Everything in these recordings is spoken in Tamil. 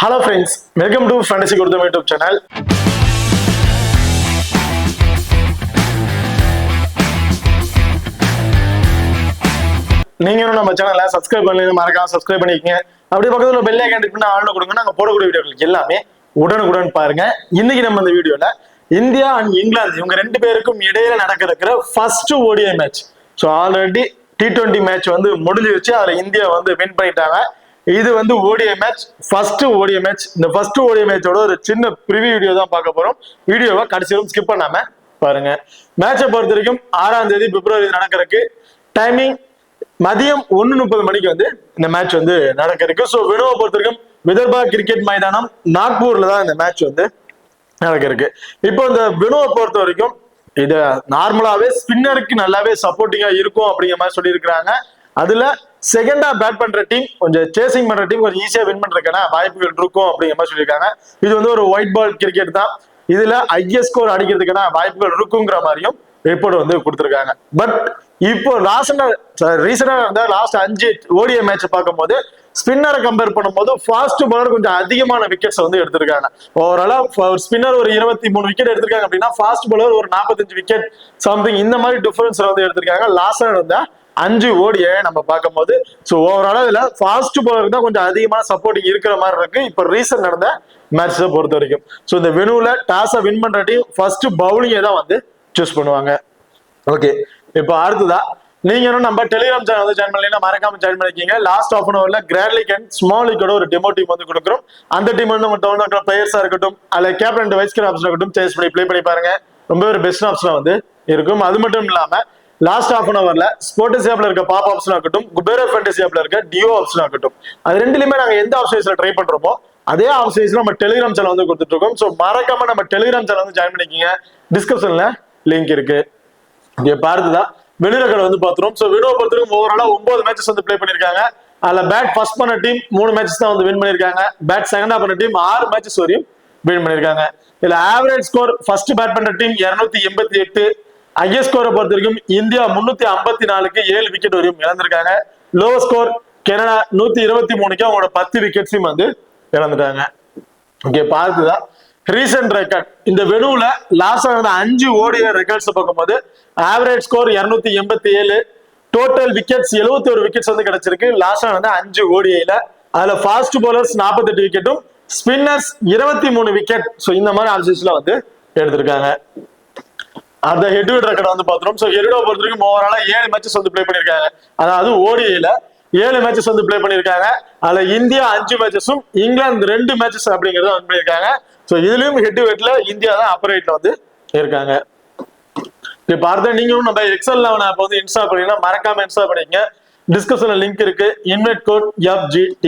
Hello friends, welcome to Fantasy Gurudam YouTube channel. நீங்க நம்ம சேனலை சப்ஸ்கிரைப் பண்ணி மறக்காம சப்ஸ்கிரைப் பண்ணிக்கங்க. அப்படியே பக்கத்துல பெல் ஐகான் கிளிக் பண்ணி ஆல்னு கொடுங்க. நாங்க போடக்கூடிய வீடியோக்கள் எல்லாமே உடனுக்குடன் பாருங்க. இன்னைக்கு நம்ம இந்த வீடியோல இந்தியா அண்ட் இங்கிலாந்து இவங்க ரெண்டு பேருக்கும் இடையில நடக்க இருக்கிற first ODI match. So already T20 match வந்து முடிஞ்சிருச்சு. அதுல இந்தியா வந்து வின் பண்ணிட்டாங்க. இது வந்து ODI match, first ODI match. இந்த ஃபர்ஸ்ட் ஓடிஐ மேட்சோட ஒரு சின்ன ப்ரிவியூ வீடியோ தான் பார்க்க போறோம். வீடியோவை கடைசி வரைக்கும் ஸ்கிப் பண்ணாம பாருங்க. மேட்சை பொறுத்த வரைக்கும் 6ஆம் தேதி பிப்ரவரி நடக்கிறதுக்கு டைமிங் மதியம் 1:30 மணிக்கு வந்து இந்த மேட்ச் வந்து நடக்க இருக்கு. ஸோ வினோவை பொறுத்த வரைக்கும் விதர்பா கிரிக்கெட் மைதானம் நாக்பூர்ல தான் இந்த மேட்ச் வந்து நடக்க இருக்கு. இப்போ இந்த வினோவை பொறுத்த வரைக்கும் இது நார்மலாவே ஸ்பின்னருக்கு நல்லாவே சப்போர்ட்டிங்கா இருக்கும் அப்படிங்கிற மாதிரி சொல்லியிருக்கிறாங்க. அதுல செகண்டா பேட் பண்ற டீம் கொஞ்சம் சேசிங் பண்ற டீம் கொஞ்சம் ஈஸியா வின் பண்றதுக்கான வாய்ப்புகள் இருக்கும் அப்படிங்கிற மாதிரி சொல்லியிருக்காங்க. இது வந்து ஒரு ஒயிட் பால் கிரிக்கெட் தான். இதுல ஹையஸ்ட் ஸ்கோர் அடிக்கிறதுக்கான வாய்ப்புகள் இருக்குங்கிற மாதிரியும் ரிப்போர்ட் வந்து கொடுத்திருக்காங்க. பட் இப்போ ரீசெண்டா நடந்த லாஸ்ட் 5 ஓடிஐ மேட்ச் பார்க்கும்போது ஸ்பின்னரை கம்பேர் பண்ணும்போது ஃபாஸ்ட் பாலர் கொஞ்சம் அதிகமான விக்கெட்ஸ் வந்து எடுத்திருக்காங்க. ஓவராலா ஒரு ஸ்பின்னர் ஒரு 23 விக்கெட் எடுத்திருக்காங்க அப்படின்னா ஃபாஸ்ட் பாலர் ஒரு 45 விக்கெட் சம்திங் இந்த மாதிரி டிஃபரன்ஸ் வந்து எடுத்திருக்காங்க. லாஸ்டா நடந்த 5 ஓடிஐ நம்ம பார்க்கும்போது ஸோ ஓவராலா இதுல ஃபாஸ்ட் பாலருக்கு தான் கொஞ்சம் அதிகமான சப்போர்ட்டிங் இருக்கிற மாதிரி இருக்கு இப்போ ரீசெண்ட் நடந்த மேட்சை பொறுத்த வரைக்கும். ஸோ இந்த வெனுல டாஸை வின் பண்ற டீம் ஃபர்ஸ்ட் பவுலிங்கை தான் வந்து சூஸ் பண்ணுவாங்க. ஓகே, இப்போ அடுத்ததா நீங்க நம்ம டெலிகிராம் சேனல் வந்து ஜாயின் பண்ணீங்கன்னா மறக்காம ஜாயின் பண்ணிக்கீங்க. லாஸ்ட் ஆஃப் அன் அவர்ல கிராண்ட் லீக் அண்ட் ஸ்மால் லீக்கோட ஒரு டெமோ டீம் வந்து கொடுக்குறோம். அந்த டீம் வந்து நம்ம டவுன் பிளேயர்ஸா இருக்கட்டும் அல்ல captain and vice captain option இருக்கட்டும் சேஸ் பண்ணி ப்ளே பண்ணி பாருங்க. ரொம்ப ஒரு பெஸ்ட் ஆப்ஷனா வந்து இருக்கும். அது மட்டும் இல்லாம லாஸ்ட் ஆஃப் அன் அவர்ல ஸ்போர்ட்ஸ் ஆப்ல இருக்க பாப் ஆப்ஷன் ஆகட்டும் குபேரோ ஃபேண்டசி ஆப்ல இருக்க டியோ ஆப்ஷன் ஆகட்டும் அது ரெண்டுலயுமே நாங்க எந்த ஆப்ஷன்ஸ்ல ட்ரை பண்றோமோ அதே ஆப்ஷன்ஸ்ல நம்ம டெலிகிராம் சேனல் வந்து கொடுத்துட்டு இருக்கோம். ஸோ மறக்காம நம்ம டெலிகிராம் சேனல் வந்து ஜாயின் பண்ணிக்கீங்க. டிஸ்கிரிப்ஷன்ல லிங்க் இருக்கு. இங்க பார்த்துதான் வெளிநகர் வந்து பாத்துறோம். சோ வினோவை பொறுத்தவரைக்கும் ஓவராலா 9 மேட்சஸ் வந்து பிளே பண்ணிருக்காங்க. அதுல பேட் ஃபர்ஸ்ட் பண்ண டீம் 3 மேட்சஸ் தான் வந்து வின் பண்ணிருக்காங்க. பேட் செகண்டா பண்ண டீம் 6 மேட்சஸ் வரையும் வின் பண்ணிருக்காங்க. இதுல ஆவரேஜ் ஸ்கோர் ஃபர்ஸ்ட் பேட் பண்ண டீம் 288. ஹையஸ்ட் ஸ்கோரை பொறுத்த வரைக்கும் இந்தியா 354க்கு 7 விக்கெட் வரையும் இழந்திருக்காங்க. லோ ஸ்கோர் கனடா 123க்கு அவங்களோட 10 விக்கெட்ஸையும் வந்து இழந்துட்டாங்க. ஓகே, பார்த்துதான் ரீசெண்ட் ரெக்கார்ட் இந்த வெனுல லாஸ்ட் ஆனது 5 ஓடிஐ ரெக்கார்ட்ஸ் பார்க்கும்போது average score 287, total wickets 71 wickets வந்து கிடைச்சிருக்கு. லாஸ்ட் ஆனது 5 ஓடிஐல. அதுல ஃபாஸ்ட் பவுலர்ஸ் 48 விக்கெட்டும் ஸ்பின்னர்ஸ் 23 விக்கெட். ஸோ இந்த மாதிரி ஆப்ஷன்ஸ்ல வந்து எடுத்திருக்காங்க. அந்த ஹெட்விட் ரெக்கார்ட் வந்து பாத்துறோம். ஸோ ஹெட்விட பொறுத்த வரைக்கும் ஓவராலா 7 மேட்சஸ் வந்து பிளே பண்ணிருக்காங்க. அதாவது ஓடிஐல 7 மேட்சஸ் வந்து பிளே பண்ணிருக்காங்க. அதுல இந்தியா 5 மேட்சஸும் இங்கிலாந்து 2 மேட்சஸ் அப்படிங்கறத வந்து பண்ணிருக்காங்க. ஸோ இதுலயும் ஹெட்விட்ல இந்தியா தான் அப்பர் ரைட்ல வந்து இருக்காங்க. இப்ப பார்த்தா நீங்களும் நம்ம எக்ஸல் 11 ஆப் வந்து இன்ஸ்டால் பண்ணீங்கன்னா மறக்காம இன்ஸ்டால் பண்ணிக்கங்க. டிஸ்கிரிப்ஷன்ல லிங்க் இருக்கு. Invite code FGT.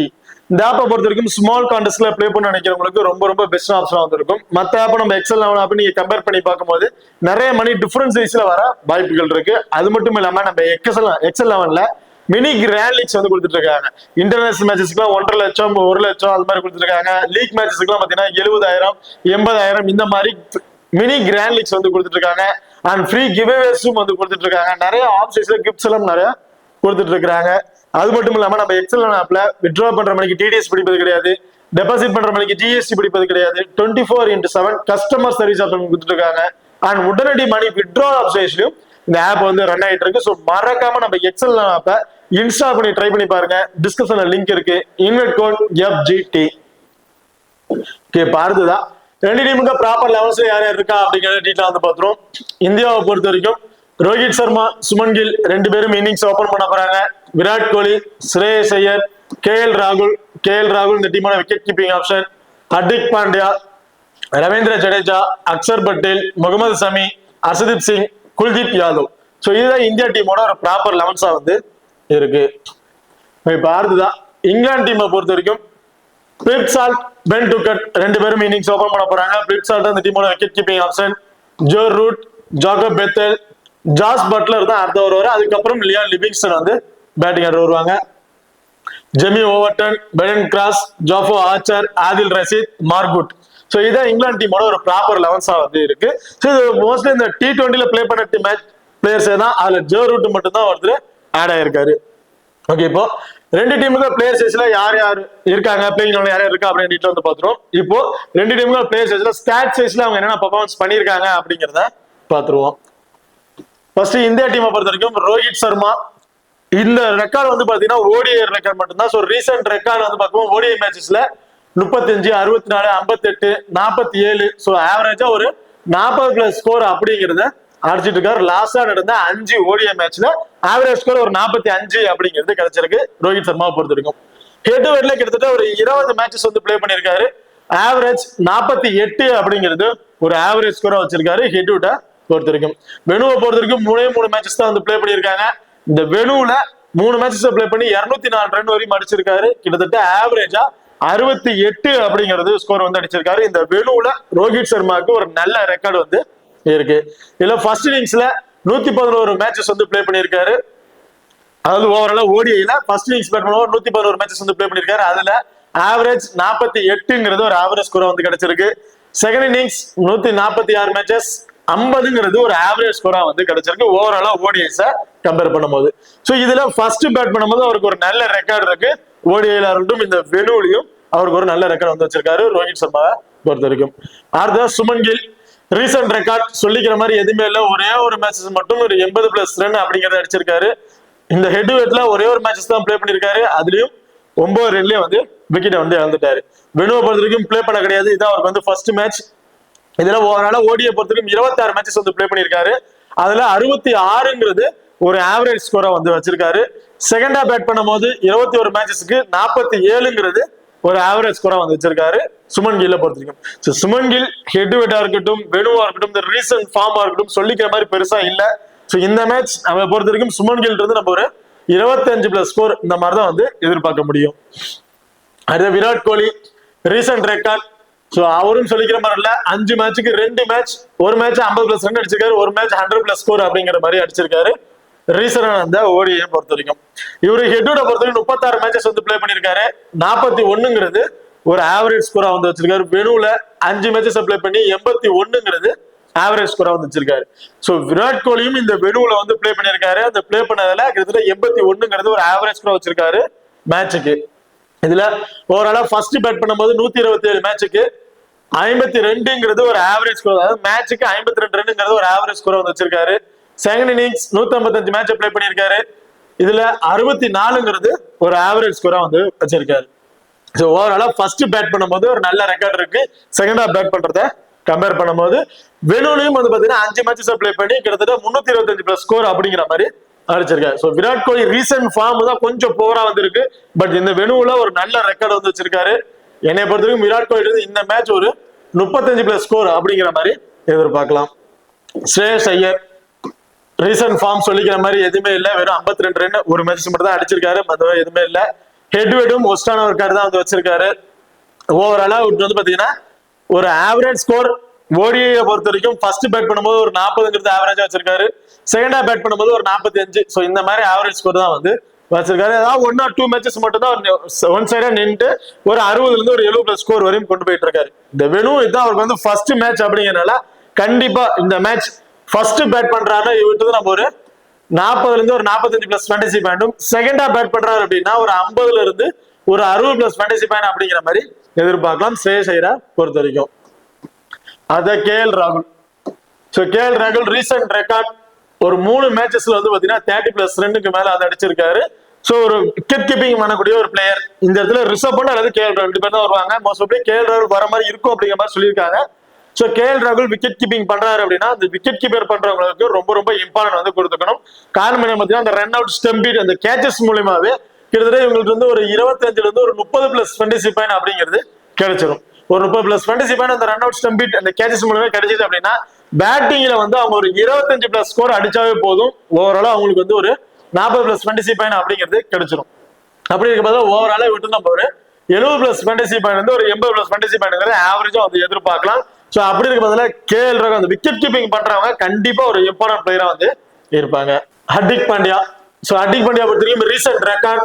இந்த ஆப்பை பொறுத்த வரைக்கும் ஸ்மால் கான்டெஸ்ட்ல ப்ளே பண்ண நினைக்கிறவங்களுக்கு ரொம்ப பெஸ்ட் ஆப்ஷனா வந்து இருக்கும். மற்ற ஆப் நம்ம எக்ஸல் 11 ஆப் நீங்க கம்பேர் பண்ணி பார்க்கும்போது நிறைய மணி டிஃபரன்ஸ் வைஸ்ல வர வாய்ப்புகள் இருக்கு. அது மட்டும் இல்லாம நம்ம எக்ஸல் 11ல மினி கிராண்ட் லீக்ஸ் வந்து கொடுத்துட்டு இருக்காங்க. இன்டர்நேஷனல் மேட்சஸ்க்குலாம் 1.5 லட்சம் 1 லட்சம் அது மாதிரி கொடுத்துருக்காங்க. லீக் மேட்சஸ்க்குலாம் பாத்தீங்கன்னா 70,000 80,000 இந்த மாதிரி மினி கிராண்ட் லீக்ஸ் வந்து கொடுத்துட்டு இருக்காங்க. அண்ட் ஃப்ரீ கிவ்அவேஸும் வந்து கொடுத்துட்டு இருக்காங்க. நிறைய ஆப்ஷன்ஸ்ல கிஃப்ட்ஸ் எல்லாம் நிறைய கொடுத்துட்டு இருக்காங்க. அது மட்டும் இல்லாம நம்ம எக்ஸல் ஆப்ல வித்ட்ரா பண்ற மணிக்கு TDS பிடிப்பது கிடையாது, டெபாசிட் பண்ற மணிக்கு GST பிடிப்பது கிடையாது. 24/7 கஸ்டமர் சர்வீஸ் ஆப்ஷன் கொடுத்துட்டு இருக்காங்க. அண்ட் உடனடி மணி வித்ட்ரா ஆப்ஷன்ஸ்லயும் இந்த ஆப் வந்து ரன் ஆயிட்டு இருக்கு. ஸோ மறக்காம நம்ம எக்ஸல் ஆப்பை இன்ஸ்டால் பண்ணி ட்ரை பண்ணி பாருங்க. டிஸ்கிரிப்ஷன்ல லிங்க் இருக்கு. Invite code FGT. ஓகே, பார்த்துதான் ரெண்டு டீமுக்கு ப்ராப்பர் லெவல்ஸ்ல யார் யார் இருக்கா அப்படிங்கிற டீட்டெயில் வந்து பாத்துறோம். இந்தியாவை பொறுத்த வரைக்கும் ரோஹித் சர்மா சுமன் கில் 2 பேரும் இன்னிங்ஸ் ஓபன் பண்ண போறாங்க. விராட் கோலி, ஸ்ரேயஸ் ஐயர், KL ராகுல் இந்த டீமோட wicket keeping option. Hardik Pandya, Ravindra Jadeja, Axar Patel, Mohammed Shami, Arshdeep Singh, Kuldeep Yadav. So இதுதான் இந்தியா டீமோட ஒரு ப்ராப்பர் லெவன்ஸா வந்து இருக்கு. இப்ப அடுத்துதான் இங்கிலாந்து டீமை பொறுத்த வரைக்கும் பிரிட்சால்ட், பென் டுக்கட் 2 பேரும் இன்னிங்ஸ் ஓபன் பண்ண போறாங்க. பிரிட்சால்ட் அந்த டீமோட wicket keeping option. Joe Root, Jacob Bethell, Jos Buttler தான் அடுத்த ஓவர். அதுக்கப்புறம் லியான் லிவிங்ஸ்டன் வந்து பேட்டிங் ஆட வருவாங்க. Jamie Overton, Brydon Carse, Jofra Archer, Adil Rashid, Mark Wood. So இதான் இங்கிலாந்து டீமோட ஒரு ப்ராப்பர் லெவன்ஸா வந்து இருக்கு. ஸோ இது மோஸ்ட்லி இந்த T20ல பிளே பண்ண மேட்ச் பிளேயர்ஸே தான். அதுல ஜோ ரூட் மட்டும் தான் ஒருத்தர் ஆட் ஆயிருக்காரு. ஓகே, இப்போ ரெண்டு டீமுக்கு பிளேயர் சைஸ்ல யார் யார் இருக்காங்க, பிளேயிங் யார் யார் இருக்கா அப்படின்னு டீட்டெயில் வந்து பாத்துருவோம். இப்போ ரெண்டு டீமுக்கு பிளேயர் சைஸ்ல ஸ்டாட் சைஸ்ல அவங்க என்னென்ன பெர்ஃபார்மன்ஸ் பண்ணிருக்காங்க அப்படிங்கறத பாத்துருவோம். ஃபர்ஸ்ட் இந்தியா டீமை பொறுத்த வரைக்கும் ரோஹித் சர்மா. இந்த ரெக்கார்டு வந்து பாத்தீங்கன்னா ஓடிஐ ரெக்கார்ட் மட்டும்தான். ஸோ ரீசெண்ட் ரெக்கார்டு வந்து பார்க்கும்போது ஓடிஐ மேட்சஸ்ல 35, 64, 58, 47. ஸோ ஆவரேஜா ஒரு 40+ ஸ்கோர் அப்படிங்கிறத அடிச்சிட்டு இருக்காரு. லாஸ்டா நடந்த 5 ஓடிஐ மேட்ச்ல ஆவரேஜ் ஸ்கோர் ஒரு 45 அப்படிங்கிறது கிடைச்சிருக்கு ரோஹித் சர்மாவை பொறுத்த வரைக்கும். ஹெட் டு ஹெட்ல கிட்டத்தட்ட ஒரு 20 மேட்சஸ் வந்து பிளே பண்ணியிருக்காரு. ஆவரேஜ் 48 அப்படிங்கிறது ஒரு ஆவரேஜ் ஸ்கோரா வச்சிருக்காரு ஹெட் டு ஹெட்டை பொறுத்த வரைக்கும். வெனுவை பொறுத்த வரைக்கும் 3 மேட்சஸ் தான் வந்து பிளே பண்ணியிருக்காங்க. இந்த வெனுவுல 3 மேட்சஸ் பிளே பண்ணி 204 ரன் வரையும் அடிச்சிருக்காரு. கிட்டத்தட்ட ஆவரேஜா 68 அப்படிங்கிறது ஸ்கோர் வந்து அடிச்சிருக்காரு. இந்த வெனுவுல ரோஹித் சர்மாவுக்கு ஒரு நல்ல ரெக்கார்டு வந்து இருக்கு. இதுல ஃபர்ஸ்ட் இன்னிங்ஸ்ல 111 மேட்சஸ் வந்து பிளே பண்ணியிருக்காரு. அதாவது ஓவராலா ஓடிஐல ஃபர்ஸ்ட் இன்னிங்ஸ் பேட் பண்ணுவோம் 111 மேட்சஸ் வந்து பிளே பண்ணியிருக்காரு. அதுல ஆவரேஜ் 48ங்கிறது ஒரு ஆவரேஜ் ஸ்கோரா வந்து கிடைச்சிருக்கு. செகண்ட் இன்னிங்ஸ் 146 மேட்சஸ் 50ங்கிறது ஒரு ஆவரேஜ் ஸ்கோரா வந்து கிடைச்சிருக்கு ஓவராலா ஓடிஐஸை கம்பேர் பண்ணும்போது. ஸோ இதுல ஃபர்ஸ்ட் பேட் பண்ணும்போது அவருக்கு ஒரு நல்ல ரெக்கார்டு இருக்கு. ஓடிஐல இருக்கட்டும் இந்த வெனுலையும் அவருக்கு ஒரு நல்ல ரெக்கார்டு வந்து வச்சிருக்காரு ரோஹித் சர்மாவை பொறுத்த வரைக்கும். அடுத்த சுமன் கில். ரீசெண்ட் ரெக்கார்ட் சொல்லிக்கிற மாதிரி எதுவுமே இல்லை. ஒரே ஒரு மேட்சஸ் மட்டும் ஒரு 80+ ரன் அப்படிங்கறத அடிச்சிருக்காரு. இந்த ஹெட் டு ஹெட்ல ஒரே ஒரு மேட்சஸ் தான் பிளே பண்ணிருக்காரு. அதுலயும் 9 ரன்லயே வந்து விக்கெட்டை வந்து இழந்துட்டாரு. வெனுவை பொறுத்த வரைக்கும் பிளே பண்ண கிடையாது. இதான் அவருக்கு வந்து ஃபர்ஸ்ட் மேட்ச். இதுல ஓவரால ஓடியை பொறுத்த வரைக்கும் 26 மேட்சஸ் வந்து பிளே பண்ணிருக்காரு. அதுல 66ங்கிறது ஒரு ஆவரேஜ் ஸ்கோரா வந்து வச்சிருக்காரு. செகண்டா பேட் பண்ணும்போது 21 மேட்சஸ்க்கு 47ங்கிறது ஒரு ஆவரேஜ் ஸ்கோரா வந்து வச்சிருக்காரு சுமன் கில்ல பொறுத்த வரைக்கும். சுமன் கில் ஹெட் டு ஹெட்டா இருக்கட்டும் வெனுவா இருக்கட்டும் இந்த ரீசன்ட் ஃபார்மா இருக்கட்டும் சொல்லிக்கிற மாதிரி பெருசா இல்ல. ஸோ இந்த மேட்ச் நம்ம பொறுத்த வரைக்கும் சுமன் கில் இருந்து நம்ம ஒரு 25+ ஸ்கோர் இந்த மாதிரி தான் வந்து எதிர்பார்க்க முடியும். அடுத்த Virat Kohli. Recent record. So அவரும் சொல்லிக்கிற மாதிரி இல்ல. 5 மேட்சுக்கு 2 மேட்ச், ஒரு மேட்ச் 50+ ரன் அடிச்சிருக்காரு, ஒரு மேட்ச் 100+ ஸ்கோர் அப்படிங்கிற மாதிரி அடிச்சிருக்காரு ரீசனா அந்த ஓடியை பொறுத்த வரைக்கும். இவரு ஹெட்டோட பொறுத்த வரைக்கும் 36 மேட்சஸ் வந்து பிளே பண்ணிருக்காரு. 41ங்கிறது ஒரு ஆவரேஜ் ஸ்கோரா வந்து வச்சிருக்காரு. வெனுல 5 மேட்சஸ் பிளே பண்ணி 81ங்கிறது ஆவரேஜ் ஸ்கோரா வந்து வச்சிருக்காரு. ஸோ விராட் கோலியும் இந்த வெனுல வந்து பிளே பண்ணிருக்காரு. அந்த பிளே பண்ணதுல கிட்டத்தட்ட 81ங்கிறது ஒரு ஆவரேஜ் ஸ்கோரா வச்சிருக்காரு மேட்சுக்கு. இதுல ஓவராலா ஃபர்ஸ்ட் பேட் பண்ணும்போது 127 மேட்சுக்கு 52ங்கிறது ஒரு ஆவரேஜ் ஸ்கோர். அதாவது மேட்சுக்கு 52 ரன்ங்கிறது ஒரு ஆவரேஜ் ஸ்கோர் வந்து வச்சிருக்காரு. செகண்ட் இன்னிங்ஸ் 155 மேட்ச் பிளே பண்ணியிருக்காரு. இதுல 64ங்கிறது ஒரு ஆவரேஜ் ஸ்கோரா வந்து வச்சிருக்காரு. ஸோ ஓவராலா ஃபர்ஸ்ட் பேட் பண்ணும்போது ஒரு நல்ல ரெக்கார்ட் இருக்கு. செகண்டா பேட் பண்றத கம்பேர் பண்ணும்போது வெனுலையும் வந்து பாத்தீங்கன்னா 5 மேட்சஸ் பிளே பண்ணி கிட்டத்தட்ட 325+ ஸ்கோர் அப்படிங்கிற மாதிரி அடிச்சிருக்காரு. So Virat Kohli recent form தான் கொஞ்சம் போரா வந்திருக்கு. பட் இந்த வெனுவுல ஒரு நல்ல ரெக்கார்டு வந்து வச்சிருக்காரு. என்னை பொறுத்த வரைக்கும் விராட் கோலி இந்த மேட்ச் ஒரு 35+ ஸ்கோர் அப்படிங்கிற மாதிரி எதிர்பார்க்கலாம். ஸ்ரேயஸ் ஐயர். ரீசெண்ட் ஃபார்ம் சொல்லிக்கிற மாதிரி எதுவுமே இல்லை. வெறும் 52 ரன் ஒரு மேட்ச் மட்டும் தான் அடிச்சிருக்காரு. மற்றவங்க எதுவுமே இல்லை. ஹெட் டு ஹெட்டும் ஒஸ்டான ஒரு கார்டு தான் வந்து வச்சிருக்காரு. ஓவராலா வந்து பாத்தீங்கன்னா ஒரு ஆவரேஜ் ஸ்கோர் ஓடிஐ பொறுத்த வரைக்கும் ஃபர்ஸ்ட் பேட் பண்ணும்போது ஒரு 40ங்கிறது ஆவரேஜா வச்சிருக்காரு. செகண்டா பேட் பண்ணும்போது ஒரு 45. ஸோ இந்த மாதிரி ஆவரேஜ் ஸ்கோர் தான் வந்து வச்சிருக்காரு. ஏதாவது 1 or 2 மேட்சஸ் மட்டும் தான் ஒன் சைடா நின்று ஒரு 60ல இருந்து ஒரு 70+ ஸ்கோர் வரையும் கொண்டு போயிட்டு இருக்காரு. இந்த வெனு இதுதான் அவருக்கு வந்து ஃபர்ஸ்ட் மேட்ச் அப்படிங்கிறனால கண்டிப்பா இந்த மேட்ச் ஃபர்ஸ்ட் பேட் பண்றாருன்னா இவருக்கு நம்ம ஒரு 40ல இருந்து ஒரு 45+ ஃபேண்டசி பாயிண்டும், செகண்டா பேட் பண்றாரு அப்படின்னா ஒரு 50ல இருந்து ஒரு 60+ ஃபேண்டசி பாயிண்ட் அப்படிங்கிற மாதிரி எதிர்பார்க்கலாம் ஸ்ரேயஸ் ஐயரை பொறுத்த வரைக்கும். அத KL ராகுல். ஸோ KL ராகுல் ரீசெண்ட் ரெக்கார்ட் ஒரு 3 மேட்சஸ்ல வந்து பாத்தீங்கன்னா 30+ ரன்னுக்கு மேல அதை அடிச்சிருக்காரு. ஸோ ஒரு விக்கெட் கீப்பிங் பண்ணக்கூடிய ஒரு பிளேயர். இந்த இடத்துல ரிஷப் பண்ட் அல்லது KL ராகுல் 2 பேர் தான் வருவாங்க. மோஸ்ட்லி KL ராகுல் வர மாதிரி இருக்கும் அப்படிங்கிற மாதிரி சொல்லியிருக்காங்க. ஸோ KL ராகுல் விக்கெட் கீப்பிங் பண்றாரு அப்படின்னா அந்த விக்கெட் கீப்பர் பண்றவங்களுக்கு ரொம்ப ரொம்ப இம்பார்ட்டன்ட் வந்து கொடுத்துக்கணும். காரணம் என்ன பார்த்தீங்கன்னா அந்த ரன் அவுட் ஸ்டம்பீட் அந்த கேச்சஸ் மூலியமாவே கிட்டத்தட்ட இவங்களுக்கு வந்து ஒரு 25ல இருந்து ஒரு 30+ ஃபேண்டசி பாயிண்ட் அப்படிங்கிறது கிடைச்சிடும். ஒரு 30+ ஃபேண்டசி பாயிண்ட் அந்த ரன் அவுட் ஸ்டம்பீட் அந்த கேச்சஸ் மூலமா கிடைச்சிது அப்படின்னா பேட்டிங்ல வந்து அவங்க ஒரு 25+ ஸ்கோர் அடிச்சாவே போதும். ஓவராலா அவங்களுக்கு வந்து ஒரு 40+ ஃபேண்டசி பாயிண்ட் அப்படிங்கிறது கிடைச்சிடும். அப்படி இருக்கும்போது ஓவராலா விட்டு நம்ம ஒரு 70+ ஃபேண்டசி பாயிண்ட் வந்து ஒரு 80+ ஃபேண்டசி பாயிண்ட் ஆவரேஜா வந்து எதிர்பார்க்கலாம். ஸோ அப்படி இருக்க பதில KL ராகுல் அந்த விக்கெட் கீப்பிங் பண்றவங்க கண்டிப்பா ஒரு இம்பார்ட்டன்ட் பிளேயரா வந்து இருப்பாங்க. ஹர்திக் பாண்டியா. ஸோ ஹர்திக் பாண்டியா பொறுத்தவரைக்கும் ரீசெண்ட் ரெக்கார்ட்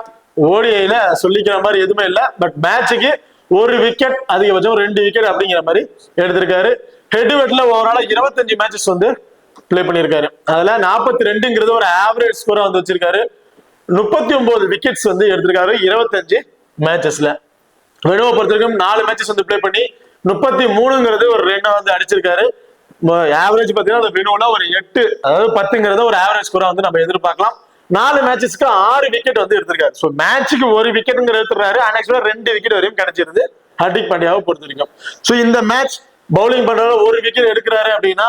ஓடிஐல சொல்லிக்கிற மாதிரி எதுவுமே இல்லை. பட் மேட்சுக்கு ஒரு விக்கெட் அதிகபட்சம் 2 விக்கெட் அப்படிங்கிற மாதிரி எடுத்திருக்காரு. ஹெட் டு ஹெட்ல ஓவராலா 25 மேட்சஸ் வந்து பிளே பண்ணியிருக்காரு. அதுல 42ங்கிறது ஒரு ஆவரேஜ் ஸ்கோரா வந்து வச்சிருக்காரு. 39 விக்கெட்ஸ் வந்து எடுத்திருக்காரு 25 மேட்சஸ்ல. வெனுவை பொறுத்த வரைக்கும் 4 மேட்சஸ் வந்து பிளே பண்ணி 33ங்கிறது ஒரு ரன் வந்து அடிச்சிருக்காரு. ஆவரேஜ் பாத்தீங்கன்னா அந்த வெனுல ஒரு 8, அதாவது 10ங்கிறத ஒரு ஆவரேஜ் ஸ்கோரா வந்து நம்ம எதிர்பார்க்கலாம். 4 மேட்சஸ்க்கு 6 விக்கெட் வந்து எடுத்திருக்காரு. ஸோ மேட்சுக்கு 1 விக்கெட் எடுத்துறாரு. ஆக்சுவலா 2 விக்கெட் வரையும் கிடைச்சிருது ஹர்திக் பாண்டியாவை பொறுத்த வரைக்கும். ஸோ இந்த மேட்ச் பவுலிங் பண்றதுல 1 விக்கெட் எடுக்கிறாரு அப்படின்னா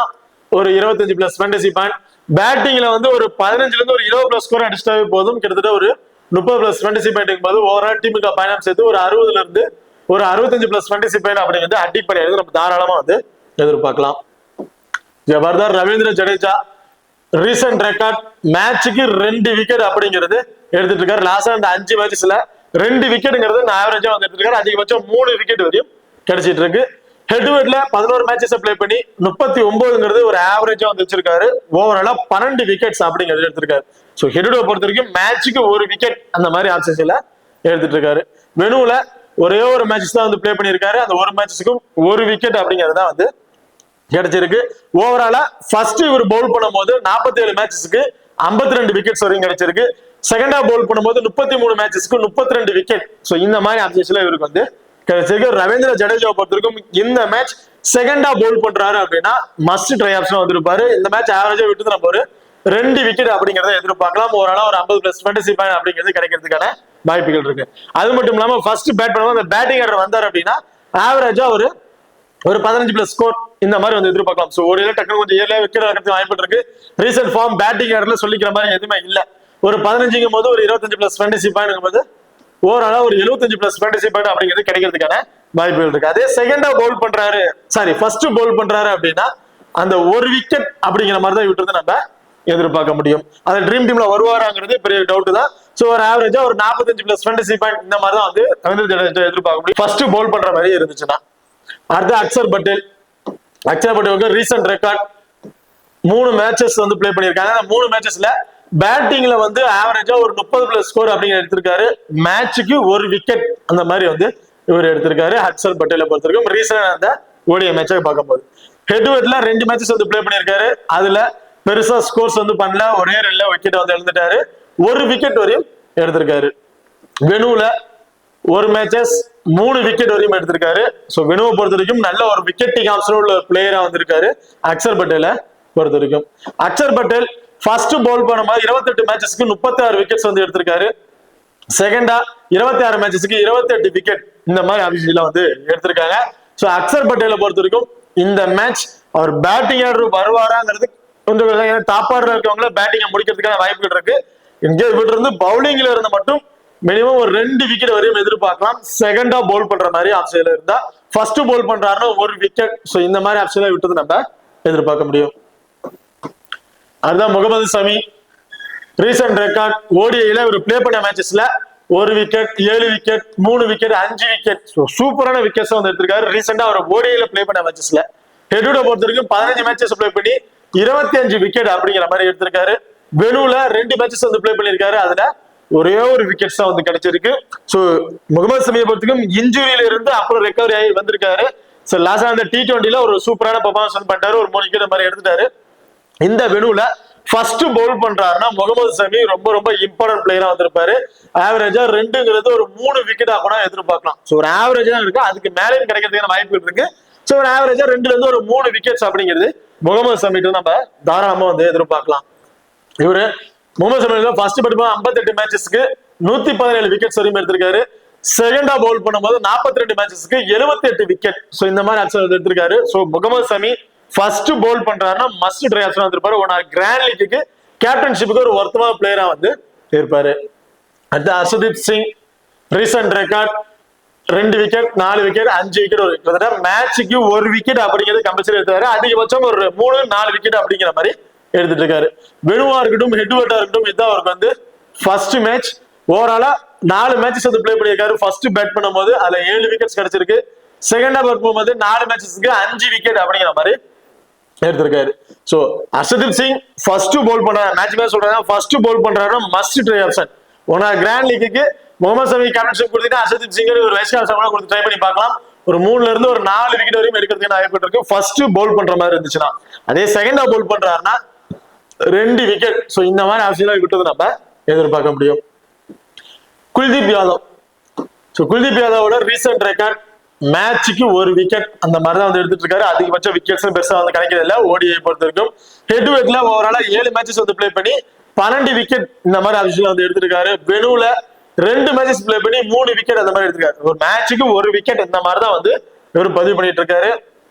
ஒரு 25 பிளஸ் ஃபேண்டசி பாயிண்ட். பேட்டிங்ல வந்து ஒரு 15ல இருந்து ஒரு 20 பிளஸ் ஸ்கோர் அடிச்சிட்டாவே போதும். கிட்டத்தட்ட ஒரு 30 பிளஸ் ஃபேண்டசி பாயிண்ட் போது ஓவரால் டீமுக்கு பயணம் சேர்த்து ஒரு 60ல இருந்து ஒரு 65 பிளஸ் ஃபேண்டசி பாயிண்ட் அப்படிங்கிறது ஹர்திக் பாண்டியா நம்ம தாராளமா வந்து எதிர்பார்க்கலாம். ஜபர்தர் ரவீந்திர ஜடேஜா ரீசன்ட் ரெக்கார்ட் மேட்சுக்கு 2 விக்கெட் அப்படிங்கிறது எடுத்துட்டு இருக்காரு. லாஸ்டா அந்த 5 மேட்சஸ்ல 2 விக்கெட்ங்கிறது ஆவரேஜா வந்து எடுத்துருக்காரு. அதிகபட்சம் 3 விக்கெட் வரையும் கிடைச்சிட்டு இருக்கு. ஹெட்வெட்ல 11 மேட்சஸ் பிளே பண்ணி 39ங்கிறது ஒரு ஆவரேஜா வந்து வச்சிருக்காரு. ஓவராலா 12 விக்கெட்ஸ் அப்படிங்கிறது எடுத்திருக்காரு. ஸோ ஹெட்வெட்டை பொறுத்த வரைக்கும் மேட்சுக்கு 1 விக்கெட் அந்த மாதிரி ஆப்ஷன்ஸ்ல எடுத்துட்டு இருக்காரு. வெனுல ஒரே ஒரு மேட்சஸ் தான் வந்து பிளே பண்ணியிருக்காரு. அந்த ஒரு மேட்சஸுக்கும் 1 விக்கெட் அப்படிங்கிறதா வந்து கிடைச்சிருக்கு. ஓவராலா ஃபர்ஸ்ட் இவர் பவுல் பண்ணும்போது 47 மேட்சஸ்க்கு 52 விக்கெட்ஸ் வரையும் கிடைச்சிருக்கு. செகண்டா பவுல் பண்ணும்போது 33 மேட்சஸ்க்கு 32 விக்கெட். ஸோ இந்த மாதிரி ஆப்ஷன்ஸ்ல இவருக்கு வந்து கிடைச்சிருக்கு. ரவீந்திர ஜடேஜாவை பொறுத்திருக்கும் இந்த மேட்ச் செகண்டா பவுல் பண்றாரு அப்படின்னா மஸ்ட் ட்ரை ஆப்ஷன் வந்திருப்பாரு. இந்த மேட்ச் ஆவரேஜா விட்டு நம்ம ஒரு 2 விக்கெட் அப்படிங்கறத எதிர்பார்க்கலாம். ஓரளவு ஒரு 50 பிளஸ் ஃபேண்டசி பாயிண்ட் அப்படிங்கிறது கிடைக்கிறதுக்கான வாய்ப்புகள் இருக்கு. அது மட்டும் இல்லாம ஃபர்ஸ்ட் பேட் பண்ணும்போது அந்த பேட்டிங் ஆர்டர் வந்தார் அப்படின்னா ஆவரேஜா ஒரு 15 பிளஸ் ஸ்கோர் இந்த மாதிரி வந்து எதிர்பார்க்கலாம். ஸோ ஒரு டக்குனு கொஞ்சம் ஏர்லியா விக்கெட் ஆகிறதுக்கு வாய்ப்பு இருக்கு. ரீசன்ட் ஃபார்ம் பேட்டிங் ஆர்டர்ல சொல்லிக்கிற மாதிரி எதுவுமே இல்ல. ஒரு 15ங்கும் போது ஒரு 25 பிளஸ் ஃபேண்டசி பாயிண்ட் போது ஓவராலா ஒரு 75 பிளஸ் ஃபேண்டசி பாயிண்ட் அப்படிங்கிறது கிடைக்கிறதுக்கான வாய்ப்புகள் இருக்கு. அதே செகண்டா பவுல் பண்றாரு, சாரி ஃபர்ஸ்ட் பவுல் பண்றாரு அப்படின்னா அந்த 1 விக்கெட் அப்படிங்கிற மாதிரி தான் விட்டுறது நம்ம எதிர்பார்க்க முடியும். அந்த ட்ரீம் டீம்ல வருவாராங்கிறது பெரிய டவுட் தான். ஸோ ஒரு ஆவரேஜா ஒரு 45 பிளஸ் ஃபேண்டசி பாயிண்ட் இந்த மாதிரி தான் வந்து ரவீந்திர ஜடேஜா எதிர்பார்க்க முடியும் ஃபர்ஸ்ட் பவுல் பண்ற மாதிரி இருந்துச்சுன்னா. அடுத்து அக்சர் பட்டேல். அக்சர் பட்டேலுக்கு ரீசன்ட் ரெக்கார்ட் 3 மேட்சஸ் வந்து பிளே பண்ணியிருக்காங்க. அந்த 3 மேட்சஸ்ல பேட்டிங்ல வந்து ஆவரேஜா ஒரு 30 பிளஸ் ஸ்கோர் அப்படிங்கிற எடுத்திருக்காரு. மேட்சுக்கு 1 விக்கெட் அந்த மாதிரி வந்து இவர் எடுத்திருக்காரு. அக்சர் பட்டேலை பொறுத்திருக்கும் ரீசன் அந்த ஓடிஐ மேட்சை பார்க்கும்போது ஹெட்வெட்ல 2 மேட்சஸ் வந்து பிளே பண்ணியிருக்காரு. அதுல பெருசா ஸ்கோர்ஸ் வந்து பண்ணல. ஒரே ரன்ல விக்கெட் வந்து எழுந்துட்டாரு. 1 விக்கெட் வரையும் எடுத்திருக்காரு. வெனுல 1 மேட்சஸ் 3 விக்கெட் வரையும் எடுத்திருக்காரு. ஸோ வெனுவை பொறுத்த வரைக்கும் நல்ல ஒரு விக்கெட்டிங் ஆப்ஷன் உள்ள பிளேயரா வந்திருக்காரு அக்சர் பட்டேலை பொறுத்த வரைக்கும். அக்சர் பட்டேல் ஃபர்ஸ்ட் பவுல் பண்ணும்போது 28 மேட்சஸ்க்கு 36 விக்கெட்ஸ் வந்து எடுத்திருக்காரு. செகண்டா 26 மேட்சஸ்க்கு 28 விக்கெட் இந்த மாதிரி ஆப்ஷன்ல வந்து எடுத்திருக்காங்க. ஸோ அக்சர் பட்டேலை பொறுத்த வரைக்கும் இந்த மேட்ச் அவர் பேட்டிங் ஆர்டர் வருவாராங்கிறது கொஞ்சம் டாப் ஆர்டர் இருக்கவங்கள பேட்டிங்கை முடிக்கிறதுக்கான வாய்ப்புகள் இருக்கு. இங்கே இவர்கிட்ட இருந்து பவுலிங்ல இருந்த மட்டும் மினிமம் ஒரு 2 விக்கெட் வரையும் எதிர்பார்க்கலாம். செகண்டா பவுல் பண்ற மாதிரி ஆப்ஷன்ல இருந்தா ஃபர்ஸ்ட் பவுல் பண்றாருன்னா 1 விக்கெட். ஸோ இந்த மாதிரி ஆப்ஷன்ல விட்டது நம்ம எதிர்பார்க்க முடியும். அதுதான் முகமது சமி ரீசன்ட் ரெக்கார்ட் ஓடிஐல ஒரு பிளே பண்ண மேட்சஸ்ல 1 விக்கெட் 7 விக்கெட் 3 விக்கெட் 5 விக்கெட் சூப்பரான விக்கெட்ஸ் வந்து எடுத்திருக்காரு. ரீசெண்டா அவர் ஓடிஐல பிளே பண்ண மேட்சஸ்ல ஹெட்வெட்டை பொறுத்த வரைக்கும் 15 மேட்சஸ் பிளே பண்ணி 25 விக்கெட் அப்படிங்கிற மாதிரி எடுத்திருக்காரு. வெனுல 2 மேட்சஸ் வந்து பிளே பண்ணிருக்காரு. அதுல ஒரே ஒரு விக்கெட்ஸ் தான் வந்து கிடைச்சிருக்கு. ஸோ முகமது சமியை பொறுத்தவரைக்கும் இன்ஜுரியில இருந்து அப்புறம் ரெக்கவரி ஆகி வந்திருக்காரு. ஸோ லாஸ்டா அந்த T20ல ஒரு சூப்பரான பெர்ஃபார்மன்ஸ் வந்து பண்ணிட்டாரு. ஒரு 3 விக்கெட் மாதிரி எடுத்துட்டாரு. இந்த வெனுல ஃபர்ஸ்ட் பவுல் பண்றாருன்னா முகமது சமி ரொம்ப ரொம்ப இம்பார்ட்டன்ட் பிளேயரா வந்திருப்பாரு. ஆவரேஜா 2ங்கிறது ஒரு 3 விக்கெட்டா கூட எதிர்பார்க்கலாம். ஸோ ஒரு ஆவரேஜா இருக்கு, அதுக்கு மேலேயும் கிடைக்கிறதுக்கான வாய்ப்புகள் இருக்கு. ஸோ ஒரு ஆவரேஜா 2ல இருந்து ஒரு 3 விக்கெட்ஸ் அப்படிங்கிறது முகமது சமிட்டு நம்ம தாராளமா வந்து எதிர்பார்க்கலாம். இவரு முகமது சமி ஃபர்ஸ்ட் பட் 58 மேட்சஸ்க்கு 117 விக்கெட்ஸ் வரையும் எடுத்திருக்காரு. செகண்டா பவுல் பண்ணும்போது 42 மேட்சஸ்க்கு 78 விக்கெட். ஸோ இந்த மாதிரி ஆப்ஷன் எடுத்திருக்காரு. So Mohammed Shami first bowl பண்றாருன்னா மஸ்ட் ட்ரை ஆப்ஷன் வந்திருப்பாரு. கிராண்ட் லீக்கு கேப்டன்ஷிப்புக்கு ஒரு ஒருத்தமான பிளேயரா வந்து இருப்பாரு. அடுத்து Arshdeep Singh recent record 2 wicket 4 wicket 5 wicket ஒரு கிட்டத்தட்ட மேட்சுக்கு 1 விக்கெட் அப்படிங்கிறது கம்பல்சரி எடுத்தாரு. அதிகபட்சம் ஒரு 3-4 விக்கெட் அப்படிங்கிற மாதிரி எடுத்துட்டு இருக்காரு. வெனுவா இருக்கட்டும் ஹெட்வெட்டா இருக்கட்டும் இதுதான் அவருக்கு வந்து ஃபர்ஸ்ட் மேட்ச். ஓவராலா 4 மேட்சஸ் வந்து பிளே பண்ணியிருக்காரு. ஃபர்ஸ்ட் பேட் பண்ணும்போது அதுல 7 விக்கெட்ஸ் கிடைச்சிருக்கு. செகண்டா பேட் பண்ணும்போது 4 மேட்சஸ்க்கு 5 விக்கெட் அப்படிங்கிற மாதிரி எடுத்திருக்காரு. So Arshdeep Singh first bowl பண்றாரு. மேட்ச் சொல்றாங்க ஃபர்ஸ்ட் பவுல் பண்றாருன்னா மஸ்ட் ட்ரை ஆப்ஷன். கிராண்ட் லீக்கு முகமது சமி கேப்டன்ஷிப் கொடுத்தீங்கன்னா ஹர்ஷதீப் சிங் ஒரு வைஸ் கேப்டன் கொடுத்து ட்ரை பண்ணி பார்க்கலாம். ஒரு 3ல இருந்து ஒரு 4 விக்கெட் வரையும் எடுக்கிறதுக்கு வாய்ப்பு இருக்கு ஃபர்ஸ்ட் பவுல் பண்ற மாதிரி இருந்துச்சுன்னா. அதே செகண்டா பவுல் பண்றாருன்னா 2 விக்கெட். சோ இந்த மாதிரி ஆப்ஷன்ல விட்டது நம்ம எதிர்பார்க்க முடியும். குல்தீப் யாதவ். ஸோ குல்தீப் யாதவோட ரீசெண்ட் ரெக்கார்ட் மேட்சுக்கு ஒரு விக்கெட் அந்த மாதிரி தான் வந்து எடுத்துட்டு இருக்காரு. அதிகபட்ச விக்கெட்ஸ் பெருசா வந்து கிடைக்கிறது இல்லை ஓடிஐ பொறுத்த வரைக்கும். ஹெட் டு ஹெட்ல ஓவராலா 7 மேட்சஸ் வந்து பிளே பண்ணி 12 விக்கெட் இந்த மாதிரி அபிஷேகம் வந்து எடுத்திருக்காரு. வெனுல 2 மேட்சஸ் பிளே பண்ணி 3 விக்கெட் அந்த மாதிரி எடுத்திருக்காரு. ஒரு மேட்சுக்கு ஒரு விக்கெட் இந்த மாதிரி தான் வந்து இவர் பதிவு பண்ணிட்டு இருக்காரு.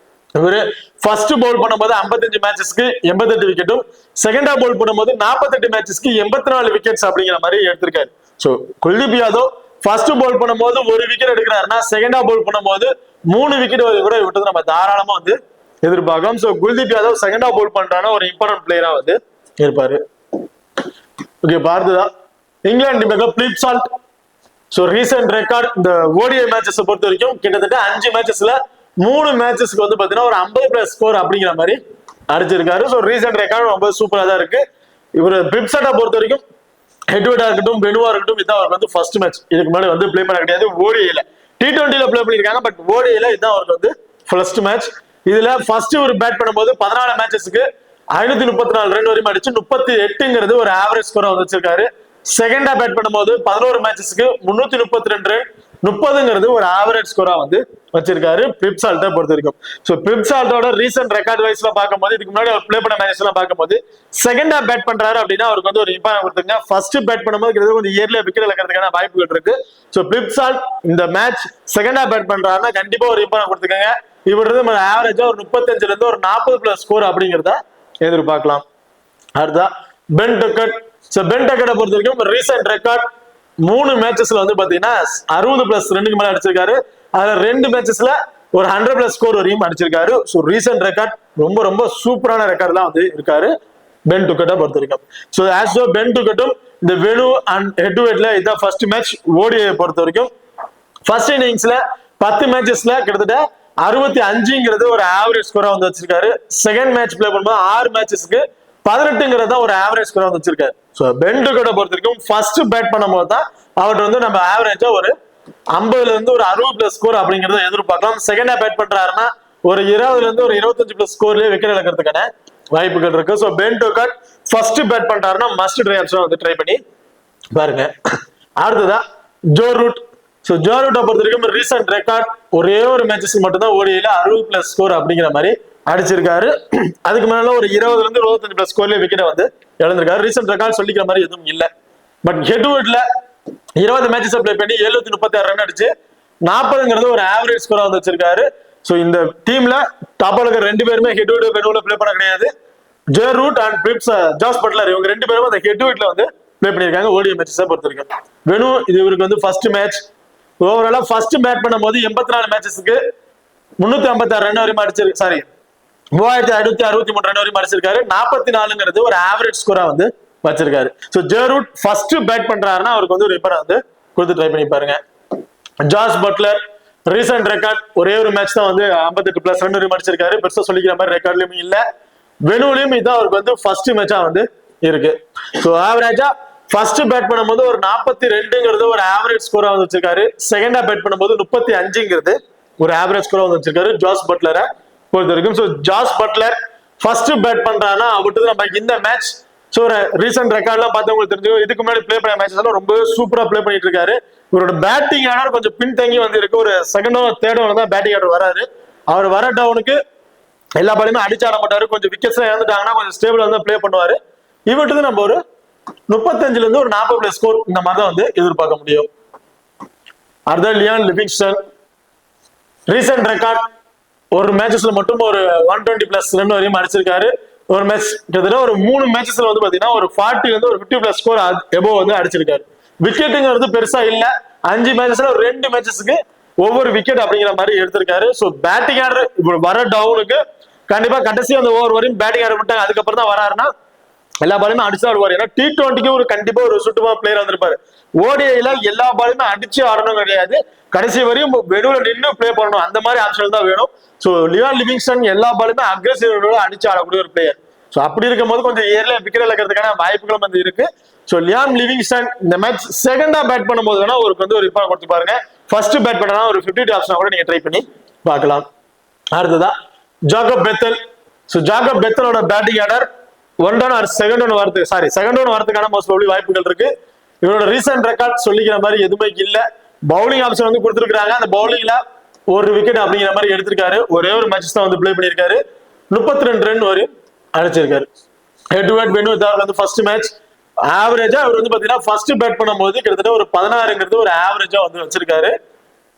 இவரு ஃபர்ஸ்ட் பவுல் பண்ணும்போது 55 மேட்சஸ்க்கு 88 விக்கெட்டும், செகண்டா பவுல் பண்ணும்போது 48 மேட்சஸ்க்கு 84 விக்கெட்ஸ் அப்படிங்கிற மாதிரி எடுத்திருக்காரு. ஸோ குல்தீப் யாதவ் ஃபர்ஸ்ட் பவுல் பண்ணும்போது ஒரு விக்கெட் எடுக்கிறாருன்னா செகண்டா பவுல் பண்ணும்போது 3 விக்கெட் கூட விட்டது நம்ம தாராளமா வந்து எதிர்பார்க்கலாம். ஸோ குல்தீப் யாதவ் செகண்டா பவுல் பண்றான ஒரு இம்பார்ட்டன்ட் பிளேயரா வந்து இருப்பாரு. ஓகே, பார்த்ததுதான் இங்கிலாந்து டீமுக்கு Philip Salt. So recent record இந்த ஓடிஐ மேட்சஸ் பொறுத்த வரைக்கும் கிட்டத்தட்ட 5 மேட்சஸ்ல 3 மேட்சஸ்க்கு வந்து பாத்தீங்கன்னா ஒரு 50+ ஸ்கோர் அப்படிங்கிற மாதிரி அடிச்சிருக்காரு. ஸோ ரீசெண்ட் ரெக்கார்ட் ரொம்ப சூப்பரா தான் இருக்கு. இவர் பிலிப் சால்ட்டை பொறுத்த வரைக்கும் ஹெட்வர்டா இருக்கட்டும் வெனுவா இருக்கட்டும் இதான் அவருக்கு வந்து ஃபர்ஸ்ட் மேட்ச். இதுக்கு முன்னாடி வந்து பிளே பண்ண கிடையாது. ஓடிஐல T20ல பிளே பண்ணிருக்காங்க, பட் ஓடிஐல இதான் அவருக்கு வந்து ஃபர்ஸ்ட் மேட்ச். இதுல ஃபர்ஸ்ட் ஒரு பேட் பண்ணும்போது 14 மேட்சஸ்க்கு 534 ரன் வரையும் அடிச்சு 38ங்கிறது ஒரு ஆவரேஜ் ஸ்கோரா வந்து வச்சிருக்காரு. செகண்டா பேட் பண்ணும்போது 11 மேட்சஸ்க்கு 332 ரன் 30ங்கிறது ஒரு ஆவரேஜ் ஸ்கோரா வந்து வச்சிருக்காரு பிலிப் சால்ட்டை பொறுத்த வரைக்கும். ஸோ பிலிப் சால்ட்டோட ரீசெண்ட் ரெக்கார்ட் வைஸ்ல பார்க்கும்போது இதுக்கு முன்னாடி அவர் பிளே பண்ண மேட்சஸ் எல்லாம் பார்க்கும்போது செகண்டா பேட் பண்றாரு அப்படின்னா அவருக்கு வந்து ஒரு இம்பார்ட் கொடுத்துருங்க. ஃபர்ஸ்ட் பேட் பண்ணும்போது கிட்டத்தட்ட கொஞ்சம் இயர்லியா விக்கெட் இழக்கிறதுக்கான வாய்ப்புகள் இருக்கு. ஸோ பிலிப் சால்ட் இந்த மேட்ச் செகண்டா பேட் பண்றாருன்னா கண்டிப்பா ஒரு இம்பார்ட் கொடுத்துக்கோங்க. இவர் நம்ம ஆவரேஜா ஒரு 35ல இருந்து ஒரு 40+ ஸ்கோர் அப்படிங்கிறத எதிர்பார்க்கலாம். அடுத்தா பென் டக்கட். ஸோ பென் டக்கட்டை பொறுத்த வரைக்கும் ரீசெண்ட் ரெக்கார்ட் 3 மேட்சஸ்ல வந்து பாத்தீங்கன்னா 60+ ரன்னுக்கு மேல அடிச்சிருக்காரு. அதுல 2 மேட்சஸ்ல ஒரு 100+ ஸ்கோர் வரையும் அடிச்சிருக்காரு. ஸோ ரீசெண்ட் ரெக்கார்ட் ரொம்ப ரொம்ப சூப்பரான ரெக்கார்ட் தான் வந்து இருக்காரு பென் டக்கட்டை பொறுத்த வரைக்கும். ஸோ ஆஸ் பென் டக்கட்டும் இந்த வெனு அண்ட் ஹெட் டு ஹெட்ல இதான் ஃபர்ஸ்ட் மேட்ச் ஓடிஐ பொறுத்த வரைக்கும். ஃபர்ஸ்ட் இன்னிங்ஸ்ல 10 மேட்சஸ்ல கிட்டத்தட்ட 65ங்கிறது ஒரு ஆவரேஜ் ஸ்கோரா வந்து வச்சிருக்காரு. செகண்ட் மேட்ச் பிளே பண்ணும்போது 6 மேட்சஸ்க்கு 18ங்கிறத ஒரு ஆவரேஜ் ஸ்கோரா வந்து வச்சிருக்காரு. ஸோ பென் டக்கட்டை பொறுத்த வரைக்கும் ஃபர்ஸ்ட் பேட் பண்ணும்போது தான் அவர்கிட்ட வந்து நம்ம ஆவரேஜா ஒரு 50ல இருந்து ஒரு 60+ ஸ்கோர் அப்படிங்கறத எதிர்பார்க்கலாம். செகண்டா பேட் பண்றாருன்னா ஒரு 20ல இருந்து ஒரு 25+ ஸ்கோர்லயே விக்கெட் இழக்கிறதுக்கான வாய்ப்புகள் இருக்கு. So pen Duckett first bat பண்றாருன்னா மஸ்ட் ட்ரை ஆப்ஷன் வந்து ட்ரை பண்ணி பாருங்க. அடுத்ததா ஜோ ரூட். ஸோ ஜோ ரூட்டை பொறுத்த வரைக்கும் ரீசெண்ட் ரெக்கார்ட் ஒரே ஒரு மேட்சஸ் மட்டும் தான் ஓடிஐல 60+ ஸ்கோர் அப்படிங்கிற மாதிரி அடிச்சிருக்காரு. அதுக்கு மேல ஒரு 20ல இருந்து 25+ ஸ்கோர்லயே விக்கெட் வந்து இழந்திருக்காரு. ரீசெண்ட் ரெக்கார்ட் சொல்லிக்கிற மாதிரி எதுவும் இல்லை. பட் ஹெட் டு ஹெட்ல 20 மேட்சஸ் பிளே பண்ணி 736 ரன் அடிச்சு 40ங்கிறது ஒரு ஆவரேஜ் ஸ்கோரா வந்து வச்சிருக்காரு. ஸோ இந்த டீம்ல டாப்ல இருக்கிற 2 பேருமே ஹெட் டு ஹெட் வெனுல பிளே பண்ண கிடையாது. Joe Root and Jos Buttler இவங்க 2 பேரும் அந்த ஹெட் டு ஹெட்ல வந்து பிளே பண்ணிருக்காங்க ஓடிஐ மேட்சஸை பொறுத்திருக்காங்க. வெனு இது இவருக்கு வந்து ஃபர்ஸ்ட் மேட்ச். ஓவராலா ஃபர்ஸ்ட் பேட் பண்ணும்போது 84 மேட்சஸ்க்கு 356 ரன் வரையும் அடிச்சிருக்கு. சாரி 3563 ரன் வரையும் அடிச்சிருக்காரு. 44ங்கிறது ஒரு ஆவரேஜ் ஸ்கோரா வந்து வச்சிருக்காரு. So Joe Root first bat பண்றாருன்னா அவருக்கு வந்து ஒரு ரிப்பர் வந்து கொடுத்து ட்ரை பண்ணி பாருங்க. ஜாஸ் பட்லர் ரீசெண்ட் ரெக்கார்ட் ஒரே ஒரு மேட்ச் தான் வந்து 58+ ரன் வரையும் அடிச்சிருக்காரு. பெருசா சொல்லிக்கிற மாதிரி ரெக்கார்ட்லயும் இல்ல. வெனுலையும் இதான் அவருக்கு வந்து ஃபர்ஸ்ட் மேட்சா வந்து இருக்கு. ஸோ ஆவரேஜா ஃபர்ஸ்ட் பேட் பண்ணும்போது ஒரு 42ங்கிறது ஒரு ஆவரேஜ் ஸ்கோரா வந்து வச்சிருக்காரு. செகண்டா பேட் பண்ணும்போது 35ங்கிறது ஒரு ஆவரேஜ் ஸ்கோரா வந்து வச்சிருக்காரு ஜாஸ் பட்லரை பொறுத்த வரைக்கும். So Jos Buttler first bat பண்றாருன்னா அவர்கிட்ட நம்ம இந்த மேட்ச் ஸோ ரீசெண்ட் ரெக்கார்ட்லாம் பார்த்து உங்களுக்கு தெரிஞ்சுக்கும். இதுக்கு முன்னாடி பிளே பண்ண மேட்சஸ் எல்லாம் ரொம்ப சூப்பரா பிளே பண்ணிட்டு இருக்காரு. இவரோட பேட்டிங் ஆர்டர் கொஞ்சம் பின்தங்கி வந்து இருக்கு. ஒரு செகண்டோ தேர்டோ தான் பேட்டிங் ஆர்டர் வராரு. அவர் வர டவுனுக்கு எல்லா பாலையுமே அடிச்சு ஆட மாட்டாரு. கொஞ்சம் விக்கெட்ஸ் இழந்துட்டாங்கன்னா கொஞ்சம் ஸ்டேபிள் வந்து பிளே பண்ணுவாரு. இவர்கிட்ட நம்ம ஒரு 35ல இருந்து ஒரு 40+ ஸ்கோர் இந்த மாதிரி தான் வந்து எதிர்பார்க்க முடியும். அடுத்த லியான் லிவிங்ஸ்டன் ரீசெண்ட் ரெக்கார்ட் ஒரு மேட்சஸ்ல மட்டும் ஒரு 120+ ரன் வரையும் அடிச்சிருக்காரு. ஒரு மேட்ச் கிட்டத்தட்ட ஒரு 3 மேட்சஸ்ல வந்து பாத்தீங்கன்னா ஒரு 40ல இருந்து ஒரு 50+ ஸ்கோர் எபோவ் வந்து அடிச்சிருக்காரு. விக்கெட்டுங்கிறது பெருசா இல்ல. 5 மேட்சஸ்ல ஒரு 2 மேட்சஸ்க்கு ஒவ்வொரு விக்கெட் அப்படிங்கிற மாதிரி எடுத்திருக்காரு. ஸோ பேட்டிங் ஆர்டர் இப்போ வர டவுனுக்கு கண்டிப்பா கடைசி அந்த ஓவர் வரையும் பேட்டிங் ஆர்டர் விட்டாங்க. அதுக்கப்புறம் தான் வராருன்னா எல்லா பாலுமே அடிச்சு ஆடுவார். ஏன்னா T20க்கு ஒரு கண்டிப்பா ஒரு சுட்டுமா பிளேயர் வந்திருப்பாரு. ஓடிஐல எல்லா பாலுமே அடிச்சு ஆடணும் கிடையாது. கடைசி வரையும் வெனுல நின்று பிளே பண்ணணும். அந்த மாதிரி ஆப்ஷன் தான் வேணும். ஸோ லியான் லிவிங்ஸ்டன் எல்லா பாலுமே அக்ரெசிவ் அடிச்சு ஆடக்கூடிய ஒரு பிளேயர். ஸோ அப்படி இருக்கும் போது கொஞ்சம் ஏர்ல விக்கெட் இழக்கிறதுக்கான வாய்ப்புகளும் வந்து இருக்கு. ஸோ லியான் லிவிங்ஸ்டன் இந்த மேட்ச் செகண்டா பேட் பண்ணும்போது வேணா அவருக்கு வந்து ஒரு ரிப்போர்ட் கொடுத்து பாருங்க. ஃபர்ஸ்ட் பேட் பண்ணா ஒரு 50 ஆப்ஷன் கூட நீங்க ட்ரை பண்ணி பார்க்கலாம். அடுத்ததா ஜாகப் பெத்தல். ஸோ ஜாகப் பெத்தலோட batting order 1 run or second run வரதுக்கு மோஸ்ட் ப்ராபபிலி வாய்ப்புகள் இருக்கு. இவரோட ரீசன்ட் ரெக்கார்ட் சொல்லிக்கிற மாதிரி எதுவுமே இல்ல. பவுலிங் ஆப்ஷன் வந்து கொடுத்துருக்காங்க. அந்த பவுலிங்ல ஒரு விக்கெட் அப்படிங்கிற மாதிரி எடுத்திருக்காரு. ஒரே ஒரு மேட்ச் தான் வந்து பிளே பண்ணியிருக்காரு. 32 ரன் வரையும் அடிச்சிருக்காரு. ஹெட் டு ஹெட் வெனு இதான் வந்து ஃபர்ஸ்ட் மேட்ச். ஆவரேஜா அவர் வந்து பாத்தீங்கன்னா ஃபர்ஸ்ட் பேட் பண்ணும்போது கிட்டத்தட்ட ஒரு 16ங்கிறது ஒரு ஆவரேஜா வந்து வச்சிருக்காரு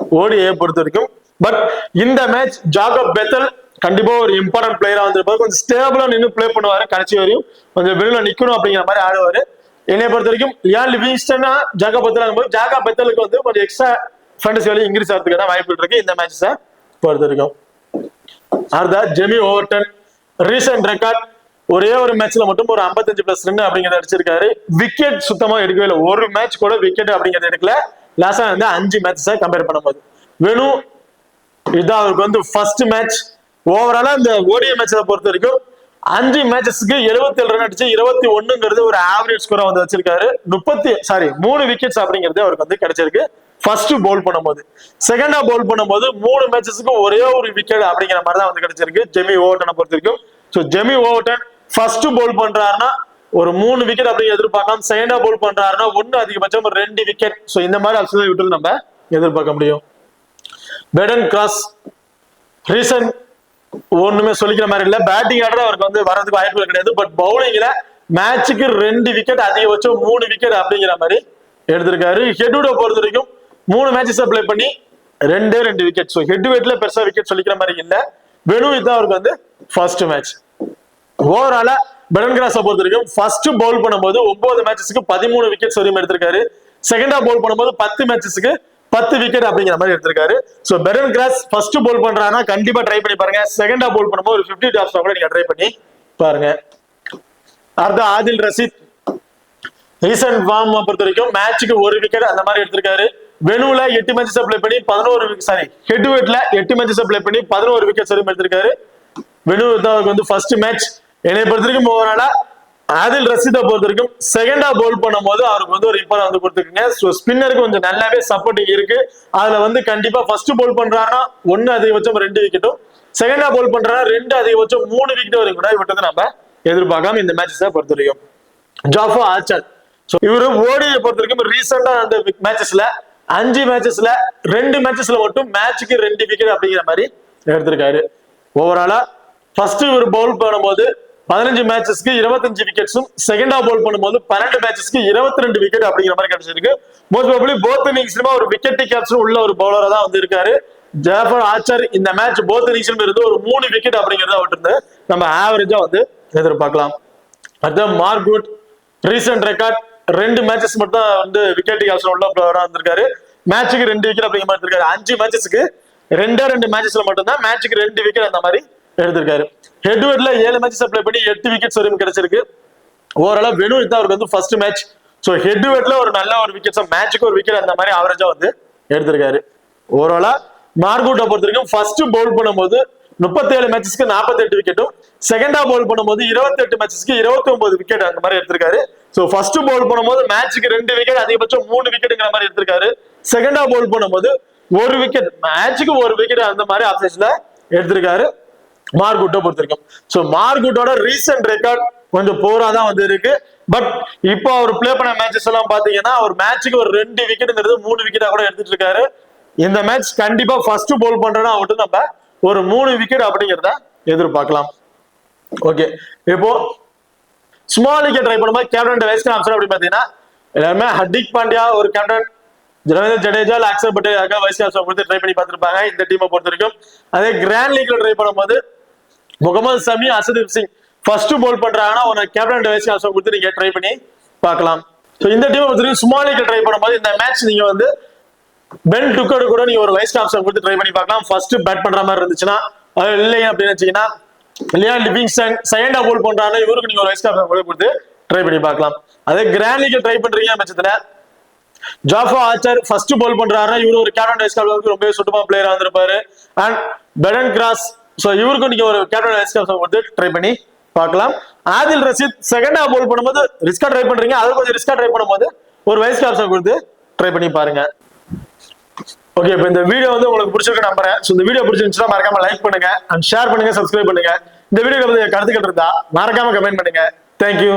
ஓடிஐ பொறுத்த வரைக்கும். பட் இந்த மேட்ச் ஜாகப் பெத்தல் கண்டிப்பா ஒரு இம்பார்ட்டன்ட் பிளேயரா வந்திருப்பாரு. கொஞ்சம் ஸ்டேபிளா நின்று பிளே பண்ணுவாரு. கடைசி வரையும் கொஞ்சம் வெளியில நிக்கணும் அப்படிங்கிற மாதிரி ஆடுவாரு. என்னைய பொறுத்த வரைக்கும் லியான் லிவிங்ஸ்டனா ஜாகப் பெத்தல் ஆகும்போது ஜாகப் பெத்தலுக்கு வந்து கொஞ்சம் எக்ஸ்ட்ரா ஃபேண்டசி வேல்யூ இன்க்ரீஸ் ஆகிறதுக்கான வாய்ப்பு இருக்கு இந்த மேட்சஸை பொறுத்த வரைக்கும். அடுத்த ஜெமி ஓவர்டன் ரீசன்ட் ரெக்கார்ட் ஒரே ஒரு மேட்ச்ல மட்டும் ஒரு 55+ ரன் அப்படிங்கறத அடிச்சிருக்காரு. விக்கெட் சுத்தமா எடுக்கவே இல்லை. ஒரு மேட்ச் கூட விக்கெட் அப்படிங்கறது எடுக்கல. லாஸ்டா வந்து 5 மேட்சஸை கம்பேர் பண்ணும்போது வெனு இதான் அவருக்கு வந்து ஃபர்ஸ்ட் மேட்ச். ஓவராலா இந்த ஓடிஐ மேட்சை பொறுத்த வரைக்கும் 5 மேட்சஸ்க்கு 77 ரன் அடிச்சு 21ங்கிறது ஒரு ஆவரேஜ் ஸ்கோரா வந்து வச்சிருக்காரு. 3 விக்கெட்ஸ் அப்படிங்கிறது அவருக்கு வந்து கிடைச்சிருக்கு ஃபர்ஸ்ட் பவுல் பண்ணும்போது. செகண்டா பவுல் பண்ணும்போது 3 மேட்சஸ்க்கு ஒரே ஒரு விக்கெட் அப்படிங்கிற மாதிரி தான் வந்து கிடைச்சிருக்கு ஜெமி ஓவர்டனை பொறுத்த வரைக்கும். So Jamie Overton first bowl பண்றாருன்னா ஒரு 3 விக்கெட் அப்படிங்கிற எதிர்பார்க்கலாம். செகண்டா பவுல் பண்றாருன்னா ஒன்னு அதிகபட்சம் 2 விக்கெட். ஸோ இந்த மாதிரி ஆப்ஷன் விட்டு நம்ம எதிர்பார்க்க முடியும். பெடன் கிராஸ் ரீசன் ஒண்ணுமே சொல்லிக்கிற மாதிரி இல்ல. பேட்டிங் ஆடுறது அவருக்கு வந்து வரதுக்கு வாய்ப்புகள் கிடையாது. பட் பவுலிங்ல மேட்சுக்கு 2 விக்கெட் அதிகபட்சம் 3 விக்கெட் அப்படிங்கிற மாதிரி எடுத்திருக்காரு. ஹெட்வுட பொறுத்த வரைக்கும் 3 மேட்சஸ் பிளே பண்ணி 2 விக்கெட். ஸோ ஹெட் வெட்ல பெருசா விக்கெட் சொல்லிக்கிற மாதிரி இல்ல. வெனு இதுதான் அவருக்கு வந்து ஃபர்ஸ்ட் மேட்ச். ஓவராலா பெடன் கிராஸை பொறுத்த வரைக்கும் ஃபர்ஸ்ட் பவுல் பண்ணும்போது 9 மேட்சஸ்க்கு 13 விக்கெட்ஸ் வரையும் எடுத்திருக்காரு. செகண்டா பவுல் பண்ணும்போது 10 மேட்சஸ்க்கு 10 விக்கெட் அப்படிங்கிற மாதிரி எடுத்திருக்காரு. So Baden cross first Pavul பண்றாங்கன்னா கண்டிப்பா ட்ரை பண்ணி பாருங்க. செகண்டா பவுல் பண்ணும்போது ஒரு 50 டாப்ஸ் கூட நீங்க ட்ரை பண்ணி பாருங்க. அடுத்து ஆதில் ரஷீத் ரீசன்ட் ஃபார்ம் பொறுத்த வரைக்கும் மேட்சுக்கு 1 விக்கெட் அந்த மாதிரி எடுத்திருக்காரு. வெனுல 8 மேட்சஸ் பிளே பண்ணி 11 ஹெட் வெட்ல 8 மேட்சஸ் பிளே பண்ணி 11 விக்கெட்ஸ் வரையும் எடுத்திருக்காரு. வெனு தான் வந்து ஃபர்ஸ்ட் மேட்ச். என்னை பொறுத்த வரைக்கும் ஓவராலா ஆதில் ரஷீதை பொறுத்த வரைக்கும் செகண்டா பவுல் பண்ணும்போது அவருக்கு வந்து ஒரு இம்பார்ட் வந்து கொடுத்துருக்கீங்க. ஸோ ஸ்பின்னருக்கு கொஞ்சம் நல்லாவே சப்போர்ட்டிங் இருக்கு. அதுல வந்து கண்டிப்பா ஃபர்ஸ்ட் பவுல் பண்றாருன்னா 1 அதிகபட்சம் 2 விக்கெட்டும், செகண்டா பவுல் பண்றாருன்னா 2 அதிகபட்சம் 3 விக்கெட் வரைக்கும் கூட விட்டது நம்ம எதிர்பார்க்காம இந்த மேட்சஸை பொறுத்த வரைக்கும். ஜாஃபா ஆர்ச்சர் இவரு ஓடியை பொறுத்த வரைக்கும் ரீசெண்டா அந்த மேட்சஸ்ல 5 மேட்சஸ்ல 2 மேட்சஸ்ல மட்டும் மேட்சுக்கு 2 விக்கெட் அப்படிங்கிற மாதிரி எடுத்திருக்காரு. ஓவராலா ஃபர்ஸ்ட் இவர் பவுல் பண்ணும்போது 15 மேட்சஸ்க்கு 25 விக்கெட்ஸும், செகண்டா பவுல் பண்ணும்போது 12 மேட்சஸ்க்கு 22 விக்கெட் அப்படிங்கிற மாதிரி கிடைச்சிருக்கு. மோஸ்ட் ப்ராபபிலி போத் இன்னிங்ஸ்லயுமே ஒரு விக்கெட் கேப்சர் உள்ள ஒரு பவுலரா தான் வந்து இருக்காரு. ஜாஃபா ஆர்ச்சர் இந்த மேட்ச் போத் இன்னிங்ஸ்லயும் இருந்து ஒரு 3 விக்கெட் அப்படிங்கறத விட்டு நம்ம ஆவரேஜா வந்து எதிர்பார்க்கலாம். அடுத்த மார்க்வுட் ரீசன்ட் ரெக்கார்ட் 2 மேட்சஸ் மட்டும் வந்து விக்கெட் கேப்சர் உள்ள பவுலரா வந்திருக்காரு. மேட்சுக்கு 2 விக்கெட் அப்படிங்கிற மாதிரி இருக்காரு. 5 மேட்சஸ்க்கு 2 மேட்சஸ்ல மட்டும் தான் மேட்சுக்கு 2 விக்கெட் அந்த மாதிரி எடுத்திருக்காரு. ஹெட் வெட்ல 7 மேட்சஸ் பிளே பண்ணி 8 விக்கெட்ஸ் வரையும் கிடைச்சிருக்கு. ஓவராலா வெனு தான் அவருக்கு வந்து ஃபர்ஸ்ட் மேட்ச். ஸோ ஹெட் வெட்ல ஒரு நல்ல ஒரு விக்கெட்ஸ், மேட்சுக்கு ஒரு விக்கெட் அந்த மாதிரி ஆவரேஜா வந்து எடுத்திருக்காரு. ஓவராலா மார்க்வுட்டை பொறுத்த வரைக்கும் ஃபர்ஸ்ட் பவுல் பண்ணும்போது 37 மேட்சஸ்க்கு 48 விக்கெட்டும், செகண்டா பவுல் பண்ணும்போது 28 மேட்சஸ்க்கு 29 விக்கெட் அந்த மாதிரி எடுத்திருக்காரு. ஸோ ஃபர்ஸ்ட் பவுல் பண்ணும்போது மேட்சுக்கு 2 விக்கெட் அதிகபட்சம் 3 விக்கெட்டுங்கிற மாதிரி எடுத்திருக்காரு. செகண்டா பவுல் பண்ணும்போது 1 விக்கெட் மேட்சுக்கு 1 விக்கெட் அந்த மாதிரி ஆப்ஷன்ஸ்ல எடுத்திருக்காரு மார்க்வுட்டை பொறுத்த வரைக்கும். சோ மார்க்வுட்டோட ரீசன்ட் ரெக்கார்ட் கொஞ்சம் போரா தான் வந்து இருக்கு. பட் இப்போ அவர் பிளே பண்ண மேட்சஸ் எல்லாம் பாத்தீங்கன்னா ஒரு மேட்சுக்கு ஒரு 2 விக்கெட்ங்கிறது 3 விக்கெட்டா கூட எடுத்துட்டு இருக்காரு. இந்த மேட்ச் கண்டிப்பா ஃபர்ஸ்ட் பவுல் பண்றோம்னா அவட்டு நம்ம ஒரு 3 விக்கெட் அப்படிங்கிறத எதிர்பார்க்கலாம். ஓகே, இப்போ ஸ்மால் விக்கெட் ட்ரை பண்ணும்போது கேப்டன் வைஸ் கேப்டன் அப்படி பாத்தீங்கன்னா எல்லாருமே ஹர்திக் பாண்டியா ஒரு captain, Ravindra Jadeja Axar Patel vice captain கொடுத்து ட்ரை பண்ணி பார்த்திருப்பாங்க இந்த டீமை பொறுத்த வரைக்கும். அதே கிராண்ட் லீக்ல ட்ரை பண்ணும்போது முகமது சமி, அசதீப் சிங் ஃபர்ஸ்ட் பவுல் பண்றாங்கன்னா ஒரு கேப்டன் வைஸ் கேப்டன் கொடுத்து நீங்க ட்ரை பண்ணி பார்க்கலாம். ஸோ இந்த டீமை பொறுத்த வரைக்கும் ஸ்மால் லீக்ல ட்ரை பண்ணும்போது இந்த மேட்ச் நீங்க வந்து பென் டுக்கர் கூட நீங்க ஒரு வைஸ் கேப்டன் கொடுத்து ட்ரை பண்ணி பார்க்கலாம். ஃபர்ஸ்ட் பேட் பண்ற மாதிரி இருந்துச்சுன்னா, அது இல்லைங்க அப்படின்னு வச்சீங்கன்னா லியான் லிவிங்ஸ்டன் செகண்டா பவுல் பண்றாங்க இவருக்கு நீங்க ஒரு வைஸ் கேப்டன் கொடுத்து ட்ரை பண்ணி பார்க்கலாம். அதே கிராண்ட் லீக்ல ட்ரை பண்றீங்க பட்சத்துல ஜாஃபா ஆர்ச்சர் ஃபர்ஸ்ட் பவுல் பண்றாருன்னா இவரு ஒரு கேப்டன் வைஸ் கேப்டன் ரொம்ப சுத்தமா பிளேயரா வந்திருப்பாரு. அண்ட் பெடன் கிராஸ் சோ இவருக்கும் நீங்க ஒரு கேப்டன் வைஸ் கேப்டன் கொடுத்து ட்ரை பண்ணி பார்க்கலாம். ஆதில் ரஷீத் செகண்டா பவுல் பண்ணும்போது ரிஸ்கா ட்ரை பண்றீங்க, அது கொஞ்சம் ரிஸ்கா ட்ரை பண்ணும்போது ஒரு வைஸ் கேப்டன் கொடுத்து ட்ரை பண்ணி பாருங்க. ஓகே, இப்போ இந்த வீடியோ வந்து உங்களுக்கு பிடிச்சிருக்கு நம்புறேன். ஸோ இந்த வீடியோ பிடிச்சிருந்துச்சுன்னா மறக்காம லைக் பண்ணுங்க அண்ட் ஷேர் பண்ணுங்க, சப்ஸ்கிரைப் பண்ணுங்க. இந்த வீடியோ கருத்துக்கள் இருந்தா மறக்காம கமெண்ட் பண்ணுங்க. தேங்க்யூ.